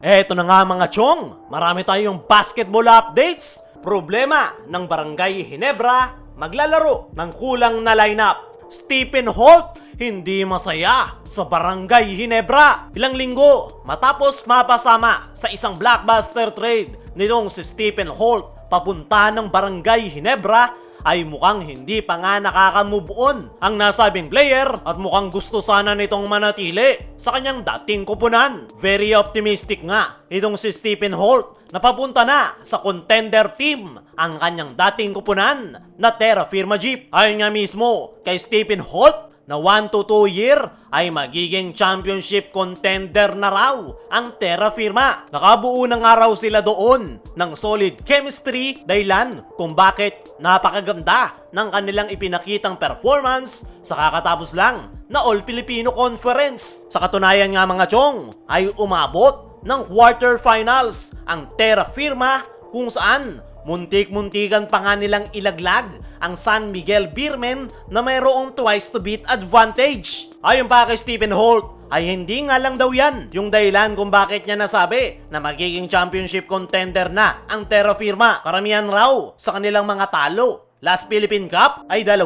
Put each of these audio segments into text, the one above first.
Eto na nga mga chong, marami tayong basketball updates. Problema ng Barangay Ginebra, maglalaro ng kulang na lineup. Stephen Holt, hindi masaya sa Barangay Ginebra. Ilang linggo matapos mapasama sa isang blockbuster trade nitong si Stephen Holt papunta ng Barangay Ginebra, ay mukhang hindi pa nga nakaka-move on ang nasabing player at mukhang gusto sana nitong manatili sa kanyang dating kupunan. Very optimistic nga itong si Stephen Holt na papunta na sa contender team ang kanyang dating kupunan na Terra Firma Jeep. Ayon nga mismo kay Stephen Holt na 1 to 2 year ay magiging championship contender na raw ang Terra Firma. Nakabuo na nga raw sila doon ng solid chemistry, dahilan kung bakit napakaganda ng kanilang ipinakitang performance sa kakatapos lang na All-Filipino Conference. Sa katunayan nga mga chong, ay umabot ng quarterfinals ang Terra Firma kung saan muntik-muntikan pa nga nilang ilaglag ang San Miguel Beermen na mayroong twice to beat advantage. Ayon pa kay Stephen Holt, ay hindi nga lang daw yan yung dahilan kung bakit niya nasabi na magiging championship contender na ang Terra Firma. Karamihan raw sa kanilang mga talo. Last Philippine Cup ay 2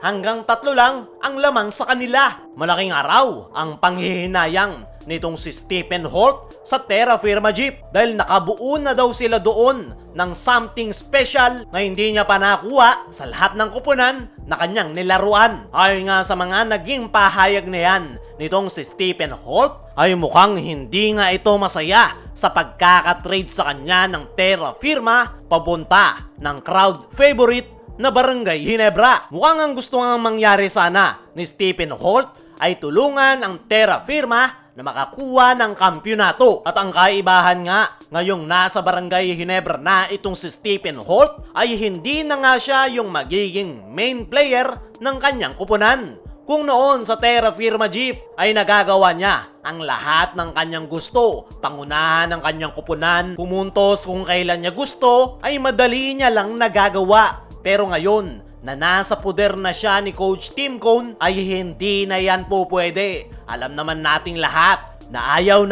hanggang 3 lang ang lamang sa kanila. Malaking araw ang panghihinayang nitong si Stephen Holt sa Terra Firma Jeep dahil nakabuo na daw sila doon ng something special na hindi niya pa nakuha sa lahat ng kupunan na kanyang nilaruan. Ayon nga sa mga naging pahayag na yan nitong si Stephen Holt, ay mukhang hindi nga ito masaya sa pagkakatrade sa kanya ng Terra Firma papunta ng crowd favorite na Barangay Ginebra. Mukhang ang gusto nga mangyari sana ni Stephen Holt ay tulungan ang Terra Firma na makakuha ng kampyonato. At ang kaibahan nga, ngayong nasa Barangay Ginebra na itong si Stephen Holt, ay hindi na nga siya yung magiging main player ng kanyang kupunan. Kung noon sa Terra Firma Jeep ay nagagawa niya ang lahat ng kanyang gusto, pangunahan ng kanyang kupunan, pumuntos kung kailan niya gusto, ay madali niya lang nagagawa. Pero ngayon, na nasa puder na siya ni Coach Tim Cone, ay hindi na yan po pwede. Alam naman nating lahat na ayaw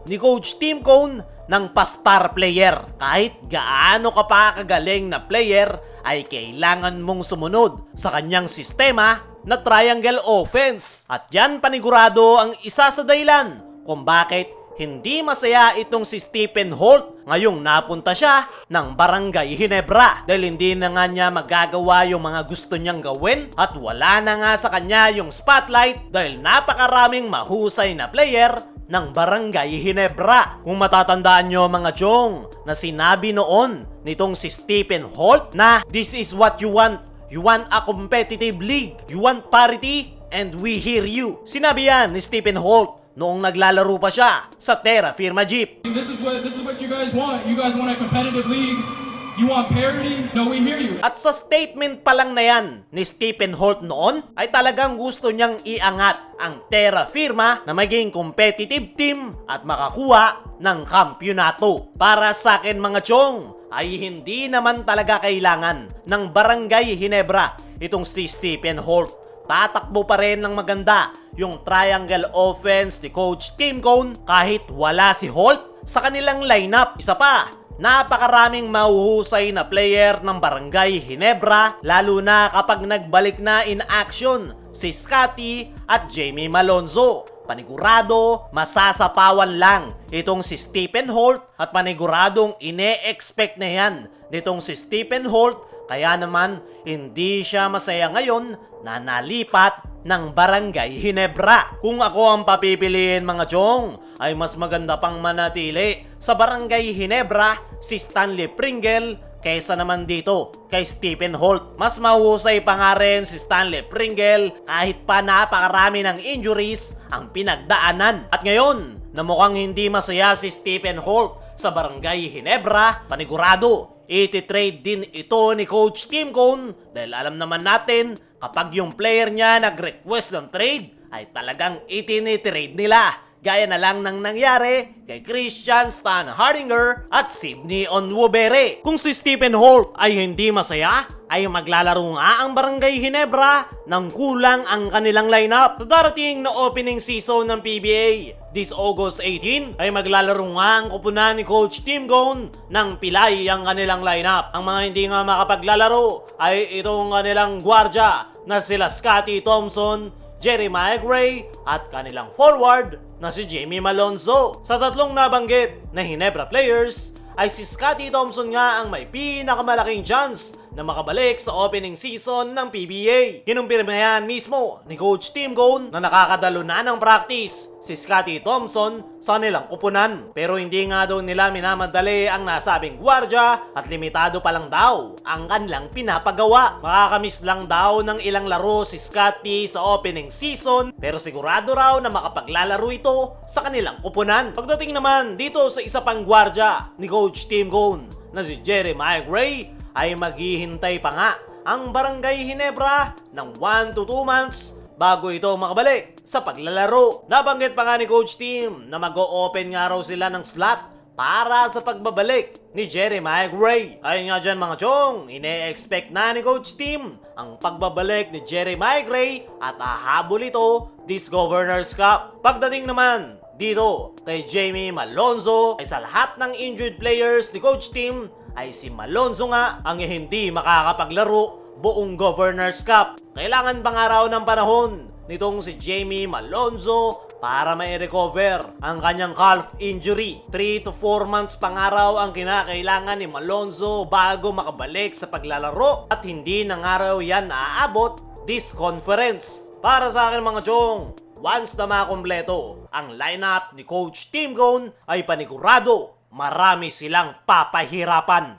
ni Coach Tim Cone ng pa-star player. Kahit gaano ka pa kagaling na player, ay kailangan mong sumunod sa kanyang sistema na triangle offense. At yan panigurado ang isa sa dahilan kung bakit hindi masaya itong si Stephen Holt ngayong napunta siya ng Barangay Ginebra dahil hindi na nga niya magagawa yung mga gusto niyang gawin at wala na nga sa kanya yung spotlight dahil napakaraming mahusay na player ng Barangay Ginebra. Kung matatandaan nyo mga chong na sinabi noon nitong si Stephen Holt na this is what you want. You want a competitive league. You want parity and we hear you. Sinabi yan ni Stephen Holt noong naglalaro pa siya sa Terra Firma Jeep. This is what you guys want. You guys want a competitive league. You want parity? No, we hear you. At sa statement pa lang na yan ni Stephen Holt noon, ay talagang gusto niyang iangat ang Terra Firma na maging competitive team at makakuha ng kampyonato. Para sa akin mga chong, ay hindi naman talaga kailangan ng Barangay Ginebra itong si Stephen Holt. Tatakbo pa rin ng maganda yung triangle offense ni Coach Tim Cone kahit wala si Holt sa kanilang lineup. Isa pa, napakaraming mahuhusay na player ng Barangay Ginebra lalo na kapag nagbalik na in action si Scotty at Jamie Malonzo. Panigurado, masasapawan lang itong si Stephen Holt at paniguradong ine-expect na yan nitong si Stephen Holt. Kaya naman, hindi siya masaya ngayon na nalipat ng Barangay Ginebra. Kung ako ang papipiliin mga chong, ay mas maganda pang manatili sa Barangay Ginebra si Stanley Pringle kaysa naman dito kay Stephen Holt. Mas mahusay pa nga rin si Stanley Pringle kahit pa napakarami ng injuries ang pinagdaanan. At ngayon, na mukhang hindi masaya si Stephen Holt sa Barangay Ginebra, panigurado iti-trade din ito ni Coach Tim Cone dahil alam naman natin kapag yung player niya nag-request ng trade ay talagang itini-trade nila. Gaya na lang ng nangyari kay Christian Stan Hardinger at Sidney Onwubere. Kung si Stephen Holt ay hindi masaya, ay maglalaro nga ang Barangay Ginebra nang kulang ang kanilang lineup. Sa darating na opening season ng PBA, this August 18, ay maglalaro nga ang kupunan ni Coach Tim Cone nang pilay ang kanilang lineup. Ang mga hindi nga makapaglalaro ay itong kanilang gwardya na sila Scotty Thompson, Jeremiah Gray at kanilang forward na si Jamie Malonzo. Sa tatlong nabanggit na Ginebra players ay si Scotty Thompson nga ang may pinakamalaking chance na makabalik sa opening season ng PBA. Kinumpirma yan mismo ni Coach Tim Cone na nakakadalo na ng practice si Scotty Thompson sa nilang kupunan. Pero hindi nga daw nila minamadali ang nasabing gwardya at limitado pa lang daw ang kanilang pinapagawa. Makakamiss lang daw ng ilang laro si Scotty sa opening season pero sigurado raw na makapaglalaro ito sa kanilang kupunan. Pagdating naman dito sa isa pang gwardya ni Coach Tim Cone na si Jeremiah Gray, ay maghihintay pa nga ang Barangay Ginebra ng 1 to 2 months bago ito makabalik sa paglalaro. Nabanggit pa nga ni Coach Tim na mag-o-open nga raw sila ng slot para sa pagbabalik ni Jeremiah Gray. Ayun nga dyan mga chong, ine-expect na ni Coach Tim ang pagbabalik ni Jeremiah Gray at ahabol ito this Governor's Cup. Pagdating naman dito kay Jamie Malonzo ay sa lahat ng injured players ni Coach Tim ay si Malonzo nga ang hindi makakapaglaro buong Governor's Cup. Kailangan pa nga raw ng panahon nitong si Jamie Malonzo para mai-recover ang kanyang calf injury. 3 to 4 months pa nga raw ang kinakailangan ni Malonzo bago makabalik sa paglalaro at hindi na nga raw yan naaabot this conference. Para sa akin mga chong, once na makompleto ang lineup ni Coach Tim Cone ay panigurado marami silang papahirapan.